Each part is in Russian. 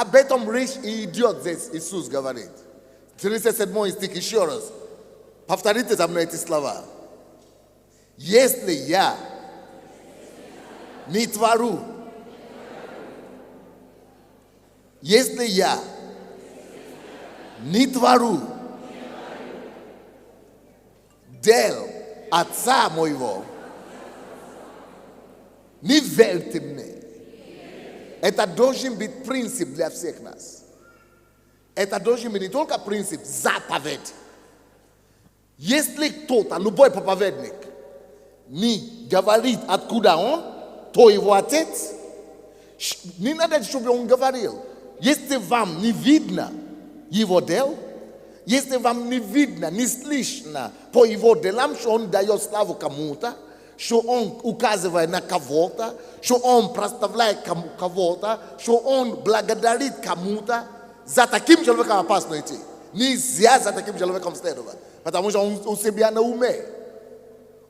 об этом речь и идет здесь, Иисус говорит. 37 стих еще раз. Повторите за мной эти слова. Если я не творю, если я не творю дел Отца моего, не верьте мне. Это должен быть принцип для всех нас. Это должен быть не только принцип, заповедь. Если кто-то, любой проповедник, не говорит, откуда он, то его отец, не надо, чтобы он говорил. Если вам не видно его дел, если вам не видно, не слышно по его делам, что он дает славу кому-то, что он указывает на кого-то, что он проставляет кого-то, что он благодарит кому-то, за таким человеком опасно идти. Нельзя за таким человеком следовать, потому что он у себя на уме.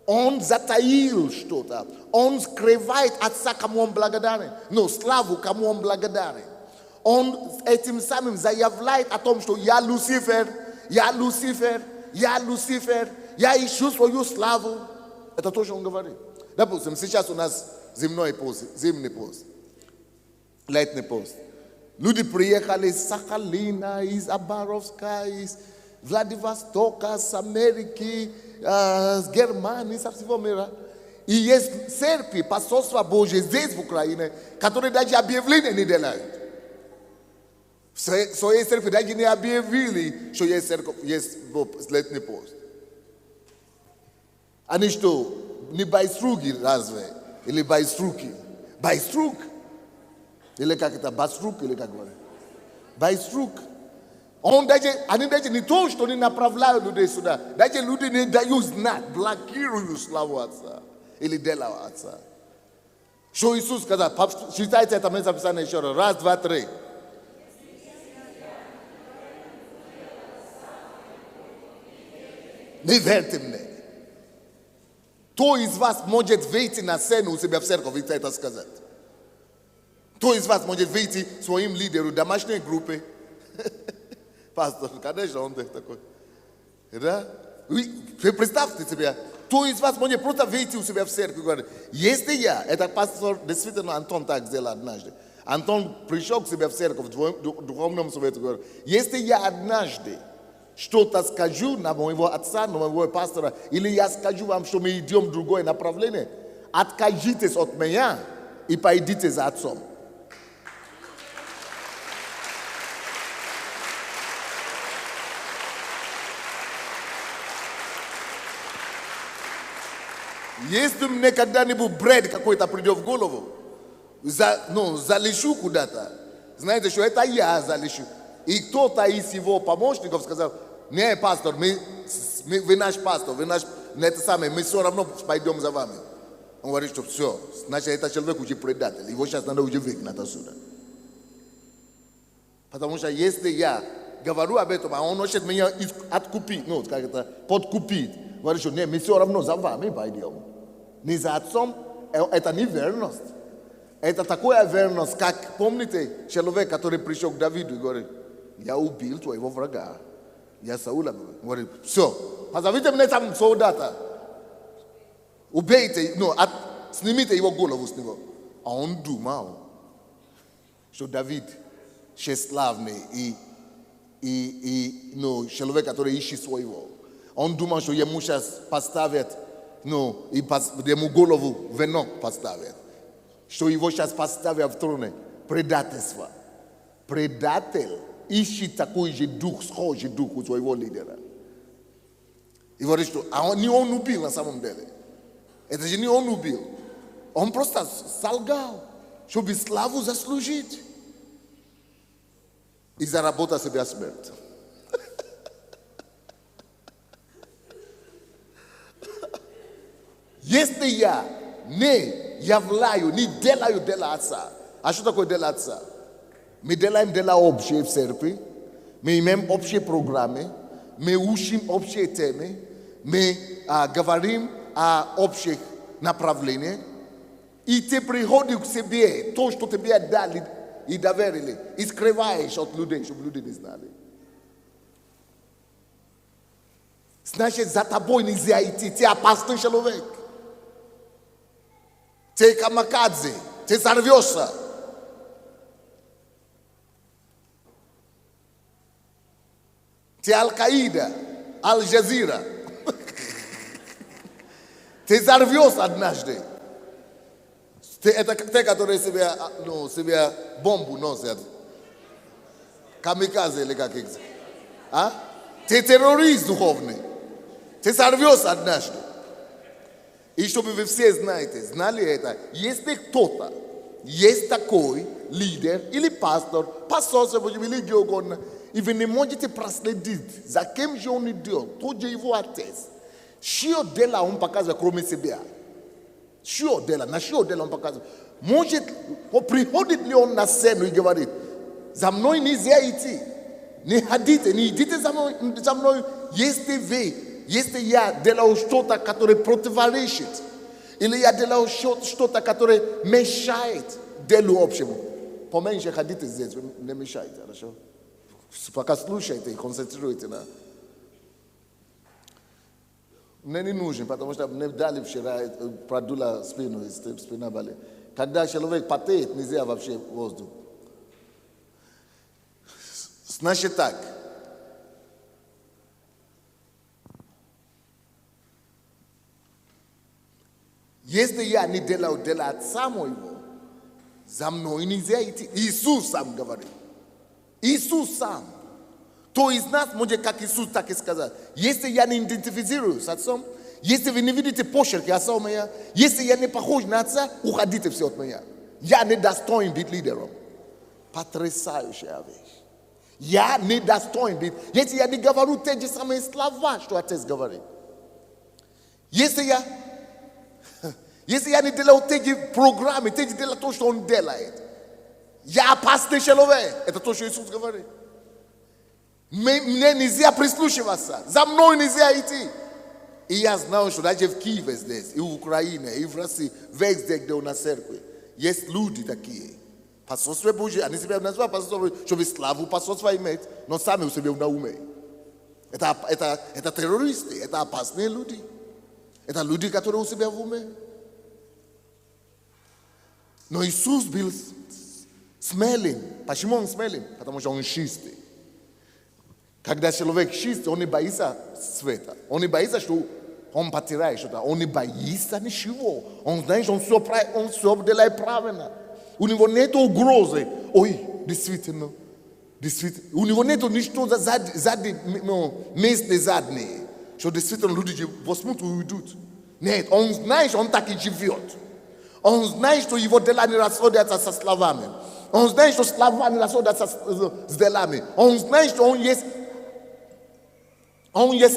Он затаил что-то. Он скрывает Отца, кому он благодарен. Но славу, кому он благодарен. Он этим самым заявляет о том, что я Люцифер, я Люцифер, я Люцифер, я ищу свою славу. Это то, что он говорит. Допустим, сейчас у нас зимний пост, летний пост. Люди приехали из Сахалина, из Абаровска, из Владивостока, с Америки, с Германии, со всего мира. И есть церкви, посольства Божьи здесь, в Украине, которые даже объявления не делают. В своей церкви даже не объявили, что есть церковь, есть летний пост. Они что, не байструги разве? Или байструки? Байструк? Или как это, басрук, или как говорят? Байструк. Они даже не то, что не направляют людей сюда. Даже люди не дают знать, блокируют славу Отца. Или дело Отца. Что Иисус сказал? Читайте это место Писания еще раз. Раз, два, три. Не верьте мне. Кто из вас может выйти на сцену у себя в церковь и это сказать? Кто из вас может выйти своим лидеру домашней группы? Пастор, конечно, он такой. Да? Вы представьте себе, кто из вас может просто выйти у себя в церковь и говорить, если я, это пастор, действительно Антон так сделал однажды. Антон пришел к себе в церковь, в духовном совете, говорит, если я однажды что-то скажу на моего отца, на моего пастора, или я скажу вам, что мы идем в другое направление, откажитесь от меня и пойдите за отцом. Если мне когда-нибудь бред какой-то придет в голову, залечу куда-то, знаете, что это я залечу. И кто-то из его помощников сказал, не, пастор, вы наш пастор, мы все равно пойдем за вами. Он говорит, что все, значит, этот человек уже предатель, его сейчас надо уже выгнать отсюда. Потому что если я говорю об этом, а он хочет меня откупить, подкупить, говорит, что не, мы все равно за вами пойдем. Не за отцом, это не верность. Это такая верность, как, помните, человек, который пришел к Давиду и говорит, я убил твоего врага. Я Саула. Говорит, все, позовите мне там солдата. Убейте, снимите его голову с него. А он думал, что Давид тщеславный и человек, который ищет своего. Он думал, что ему сейчас поставят, ему голову венок поставят. Что его сейчас поставят в троне. Предательство. Предатель ищет такой же дух, схожий дух у своего лидера. И говорит, что не он убил на самом деле. Это же не он убил. Он просто солгал, чтобы славу заслужить. И заработать себе смерть. Если я не являю, не делаю дело Отца. А что такое дело Отца? Мы делаем дела общие в церкви, мы имеем общие программы, мы учим общие темы, мы говорим о общих направлениях, и ты приходишь к себе, то, что тебе дали и доверили, и скрываешь от людей, чтобы люди не знали. Значит, за тобой нельзя идти, ты опасный человек. Ты камикадзе, ты сорвешься. Ты Аль-Каида, Аль-Джазира. Ты взорвешься однажды. Это как те, которые себе бомбу носят. Камикадзе или как их. А? Ты террорист духовный. Ты взорвешься однажды. И чтобы вы все знали это, если кто-то, есть такой лидер или пастор, или где угодно, и вы не можете проследить, за кем же он идет, кто же его отец, что делает он показывает, кроме себя? Что делает? На что делает он показывает? Может, приходит ли он на сцену и говорит, за мной нельзя идти, не идите за мной, если я делаю что-то, которое противоречит, или я делаю что-то, которое мешает делу общему, поменьше ходите здесь, не мешайте, хорошо? Пока слушайте и концентрируйте на... Мне не нужен, потому что мне дали вчера, продула спину, спина болит. Когда человек потеет, нельзя вообще воздух. Значит так. Если я не делаю дела Отца моего, за мной нельзя идти. Иисус сам говорит. Иисус сам. Кто из нас может, как Иисус, так и сказать. Если я не идентифицируюсь с Отцом, если вы не видите почерки Отца у меня, если я не похож на Отца, уходите все от меня. Я не достоин быть лидером. Потрясающая вещь. Я не достоин быть. Если я не говорю те же самые слова, что Отец говорит. Если я не делаю те же программы, те же делаю то, что Он делает. Я опасный человек. Это то, что Иисус говорит. Мне нельзя прислушиваться. За мной нельзя идти. И я знаю, что даже в Киеве здесь, и в Украине, и в России, везде, где у нас церкви, есть люди такие. Пасторство Божье, они себя называют пасторство, чтобы славу пасторства иметь, но сами у себя на уме. Это террористы, это опасные люди. Это люди, которые у себя в уме. Но Иисус был смелым. Почему он смелым? Потому что он чистый. Когда человек чистый, он не боится света. Он не боится, что он потеряет что-то. Он не боится ничего. Он знает, что он все делает правильно. У него нет угрозы. Ой, действительно. У него нет ничего места заднее. Что действительно люди возьмут и уйдут. Нет, он знает, что он так и живет. Он знает, что его дела не расходятся со словами. Он знает, что слова не расходятся с делами. Он знает, что он есть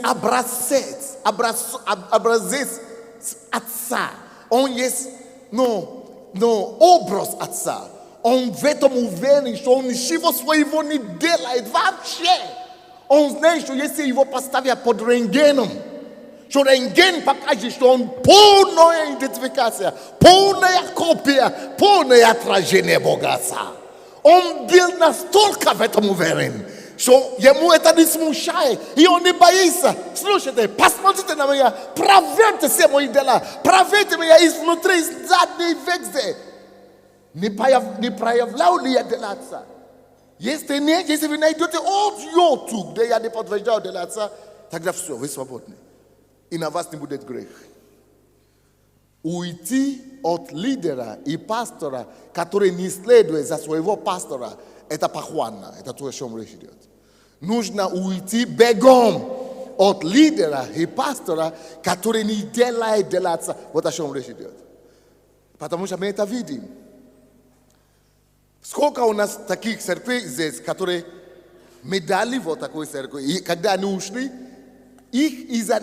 образец Отца. Он есть, образ Отца. Он в этом уверен, что он ничего своего не делает вообще. Он знает, что если его поставят под рентгеном, что рентген покажет, что он полная идентификация, полная копия, полное отражение Бога Отца. Он был настолько в этом уверен, что ему это не смущает, и он не боится. Слушайте, посмотрите на меня, проверьте все мои дела, проверьте меня изнутри, задней везде. Не проявлял ли я дела Отца? Если нет, если вы найдете от YouTube, где я не подтверждаю дела Отца, тогда все, вы свободны. И на вас не будет грех. Уйти от лидера и пастора, который не следует за своего пастора, это похвально, это то, о чем речь идет. Нужно уйти бегом от лидера и пастора, который не делает дела Отца. Вот о чем речь идет. Потому что мы это видим. Сколько у нас таких церквей здесь, которые мы дали вот такой церкви, и когда они ушли, их из-за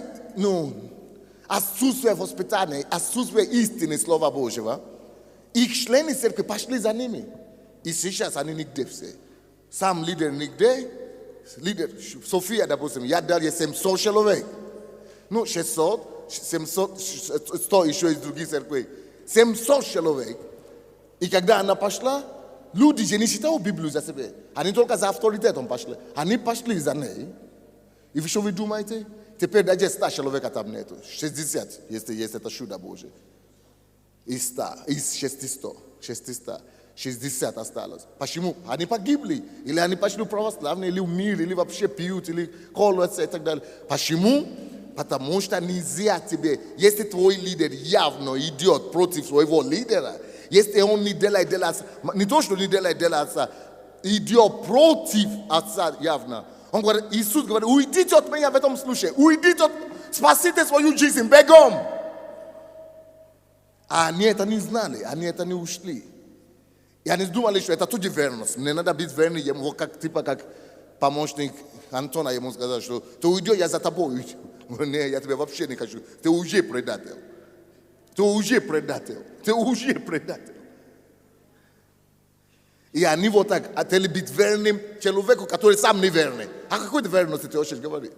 отсутствия воспитания, отсутствия истины Слова Божьего, их члены церкви пошли за ними. И сейчас они нигде все. Сам лидер нигде. Лидер, София, допустим, я дал ей 700 человек. 600, 700, 100 еще из других церквей. 700 человек. И когда она пошла, Люди же не читают Библию за себя. Они только за авторитет он пошли. Они пошли за ней. И что вы думаете? Теперь даже 100 человек там нету. 60, если это чудо Божие. Из 600. 60 осталось. Почему? Они погибли. Или они пошли православные, или в мир, или вообще пьют, или колются и так далее. Почему? Потому что нельзя тебе, если твой лидер явно идет против своего лидера, если он не делает отца, не то, что не делает отца, идет против отца явно. Он говорит, Иисус говорит, уйдите от меня в этом случае, уйдите от, спасите свою жизнь, бегом. А они это не знали, они это не ушли. И они думали, что это тоже верность. Мне надо быть верным ему, как помощник Антона ему сказал, что ты уйдешь, я за тобой. Нет, я тебя вообще не хочу. Ты уже предатель. Ты уже предатель. Ты уже предатель. И они вот так хотели быть верным человеку, который сам не верный. А какой верности ты хочешь говорить?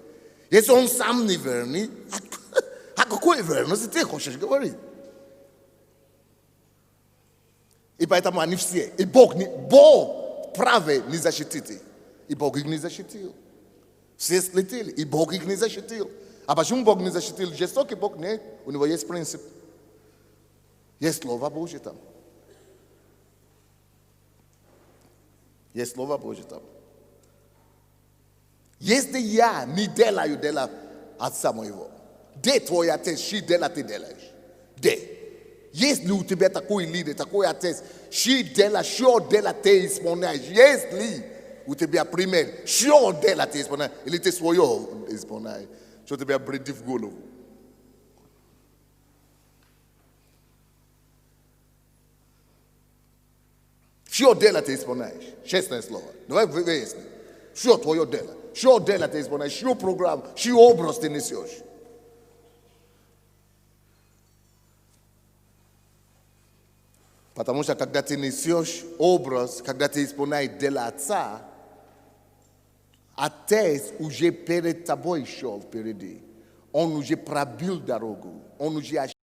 Если он сам не верный, а какой верности ты хочешь говорить? И поэтому они все. И Бог правый не защитит. И Бог их не защитил. Все слетели, и Бог их не защитил. А почему Бог не защитил? Жестокий Бог нет. У него есть принцип. Есть Слово Божье там. Есть Слово Божье там. Если я не делаю дела отца моего, где твой отец, что дела ты делаешь? Где? Если у тебя такой лидер, такой отец, что дела ты исполняешь? Если у тебя пример, что дела ты исполняешь? Или ты свое исполняешь? Что тебя бредит в голову? Что дела ты исполняешь? Честное слово. Давай выясним. Что твое дело? Что дела ты исполняешь? Что программа? Что образ ты несешь? Потому что когда ты несешь образ, когда ты исполняешь дело отца, отец уже перед тобой шел впереди. Он уже пробил дорогу. Он уже